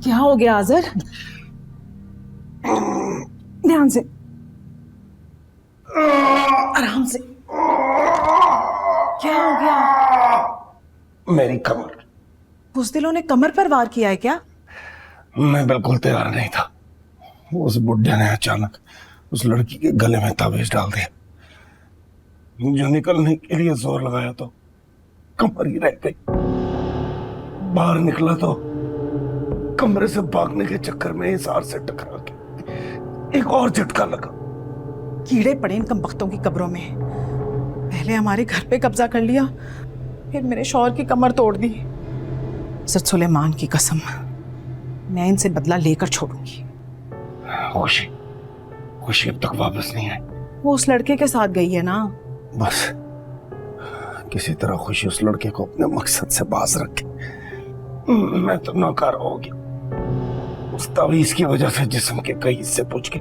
क्या हो गया आजर? ध्यान से, आराम से। क्या हो गया? मेरी कमर। बुज़दिलों ने कमर पर वार किया है क्या? मैं बिल्कुल तैयार नहीं था। उस बुढ़े ने अचानक उस लड़की के गले में ताबीज डाल दिया। जो निकलने के लिए जोर लगाया तो कमर ही रह गई। बाहर निकला तो कमरे से भागने के चक्कर में हिसार से टकरा के एक और झटका लगा। कीड़े पड़े इन कमबख्तों की कब्रों में। पहले हमारे घर पे कब्जा कर लिया, फिर मेरे शौहर की कमर तोड़ दी। हज़रत सुलेमान की कसम, मैं इनसे बदला लेकर छोड़ूंगी। खुशी खुशी अब तक वापस नहीं आई। वो उस लड़के के साथ गई है ना। बस किसी तरह खुशी उस लड़के को अपने मकसद से बाज रखे। मैं तो नाकारा हो गया। उस तावीज की वजह से जिस्म के कई हिस्से पूछ के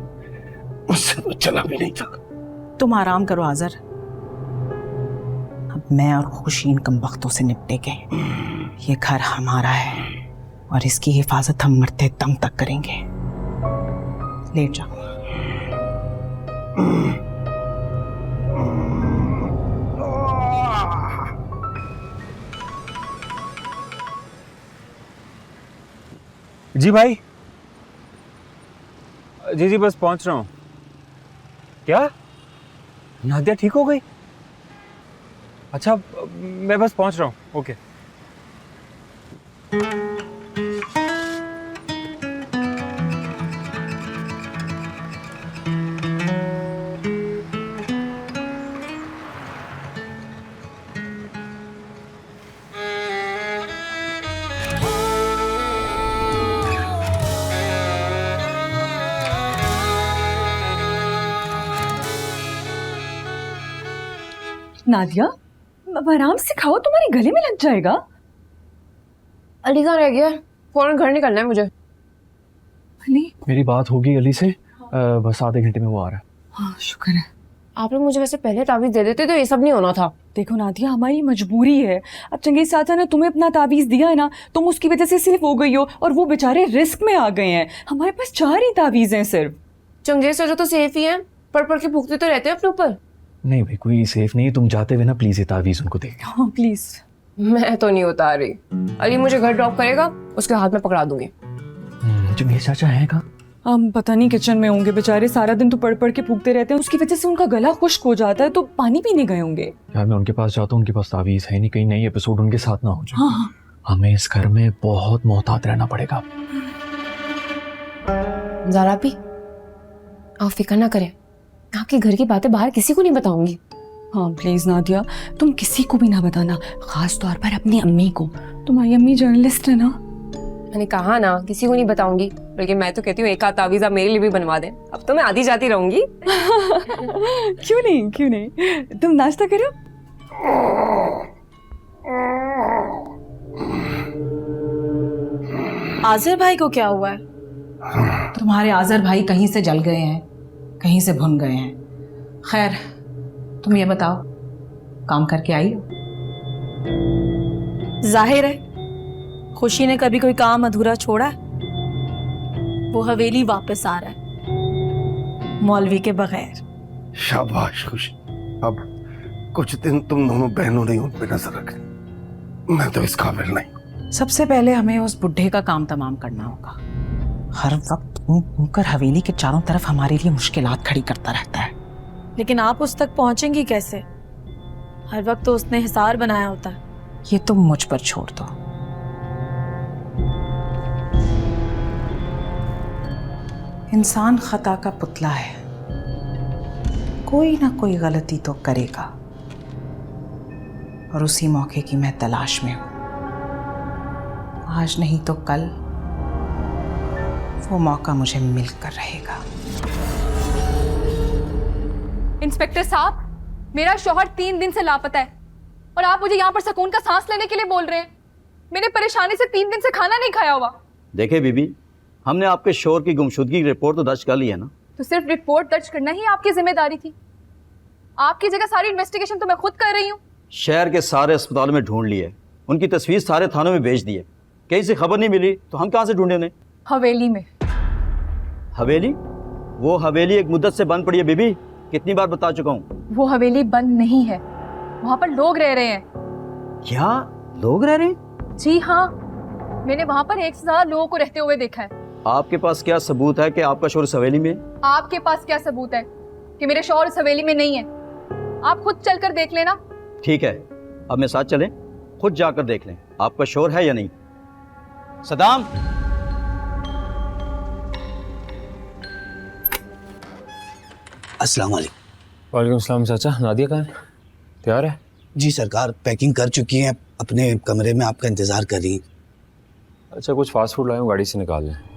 उससे तो चला भी नहीं जाता। तुम आराम करो आजर, अब मैं और खुशी इन कमबख्तों से निपटेंगे। ये घर हमारा है और इसकी हिफाजत हम मरते दम तक करेंगे। लेट जाओ। जी भाई, जी बस पहुंच रहा हूँ। क्या नादिया ठीक हो गई? अच्छा, मैं बस पहुंच रहा हूँ। ओके। नादिया, अब आराम से खाओ, तुम्हारे गले में लग जाएगा। अली कहाँ रह गया? फौरन घर निकलना है मुझे। अली? मेरी बात होगी अली से, बस आधे घंटे में वो आ रहा है। हाँ, शुक्र है। आप लोग मुझे वैसे पहले ताबीज दे देते तो ये सब नहीं होना था। देखो नादिया, हमारी मजबूरी है। अब चंगेज चाचा ने तुम्हें अपना ताबीज दिया है ना, तुम उसकी वजह से सिर्फ हो गई हो और वो बेचारे रिस्क में आ गए हैं। हमारे पास 4 ही ताबीज हैं सिर्फ। चंगेज चाचा तो सेफ ही हैं, पढ़ के भूखते तो रहते हैं अपने ऊपर। नहीं भाई, कोई सेफ नहीं है। तुम जाते हुए ना प्लीज ये तावीज उनको दे। हाँ प्लीज। मैं तो नहीं उतार रही। अली मुझे घर ड्रॉप करेगा, उसके हाथ में पकड़ा दूंगी। जो मेरे चाचा है कहाँ? हम पता नहीं किचन में होंगे। बेचारे सारा दिन तो पढ़ के फूकते रहते हैं, उसकी वजह से उनका गला खुश्क हो जाता है, तो पानी पीने गए होंगे। यार मैं उनके पास जाता हूँ, उनके पास तावीज है नहीं, कहीं नई एपिसोड उनके साथ ना हो जाए। हाँ। हमें इस घर में बहुत मोहतात रहना पड़ेगा। ज़ारा भी, आप फिक्र ना करें, आपके घर की बातें बाहर किसी को नहीं बताऊंगी। हाँ प्लीज नादिया, तुम किसी को भी ना बताना, खास तौर पर अपनी अम्मी को। तुम्हारी अम्मी जर्नलिस्ट है ना। मैंने कहा ना किसी को नहीं बताऊंगी, बल्कि मैं तो कहती हूँ एक आध तावीज़ आप मेरे लिए भी बनवा दें। अब तो मैं आधी जाती रहूंगी। क्यों नहीं, तुम नाश्ता करो। आजर भाई को क्या हुआ है? तुम्हारे आजर भाई कहीं से जल गए हैं, कहीं से भुन गए हैं। खैर, तुम ये बताओ, काम करके आई हो? जाहिर है खुशी ने कभी कोई काम अधूरा छोड़ा है। वो हवेली वापस आ रहा है मौलवी के बगैर। शाबाश खुशी। अब कुछ दिन तुम दोनों बहनों ने उन पे नजर रखनी। मैं तो इस काबिल नहीं। सबसे पहले हमें उस बुढ़े का काम तमाम करना होगा। हर वक्त ऊं कर हवेली के चारों तरफ हमारे लिए मुश्किलात खड़ी करता रहता है। लेकिन आप उस तक पहुंचेंगी कैसे? हर वक्त तो उसने हिसार बनाया होता है। ये तुम मुझ पर छोड़ दो। इंसान खता का पुतला है, कोई ना कोई गलती तो करेगा, और उसी मौके की मैं तलाश में हूं। आज नहीं तो कल वो मौका मुझे मिलकर रहेगा। इंस्पेक्टर साहब, मेरा शौहर 3 दिन से लापता है और आप मुझे यहाँ पर सुकून का सांस लेने के लिए बोल रहे हैं। मैंने परेशानी से 3 दिन से खाना नहीं खाया हुआ। देखिए बीबी, हमने आपके शौहर की गुमशुदगी की रिपोर्ट तो दर्ज कर ली है ना। तो सिर्फ रिपोर्ट दर्ज करना ही आपकी जिम्मेदारी थी? आपकी जगह सारी इन्वेस्टिगेशन तो मैं खुद कर रही हूँ। शहर के सारे अस्पतालों में ढूंढ लिए, उनकी तस्वीर सारे थानों में भेज दी है। कहीं से खबर नहीं मिली तो हम कहाँ से ढूंढे उन्हें? हवेली में। हवेली? वो हवेली एक मुद्दत से बंद पड़ी है बीबी, कितनी बार बता चुका हूँ। वो हवेली बंद नहीं है, वहां पर लोग रह रहे हैं। क्या लोग रह रहे हैं? जी हाँ, मैंने वहां पर 1 से ज्यादा लोगों को रहते हुए देखा है। आपके पास क्या सबूत है कि आपका शोर इस हवेली में है? आपके पास क्या सबूत है कि मेरे शौहर इस हवेली में नहीं है? आप खुद चलकर देख लेना। ठीक है, अब मेरे साथ चलें, खुद जाकर देख लें आपका शोर है या नहीं। सदाम, अस्सलाम वालेकुम। वालेकुम सलाम चाचा। नादिया कहाँ है? तैयार है? जी सरकार पैकिंग कर चुकी हैं, अपने कमरे में आपका इंतज़ार कर रही हैं। अच्छा, कुछ फास्ट फूड लाया हूँ, गाड़ी से निकाल लें।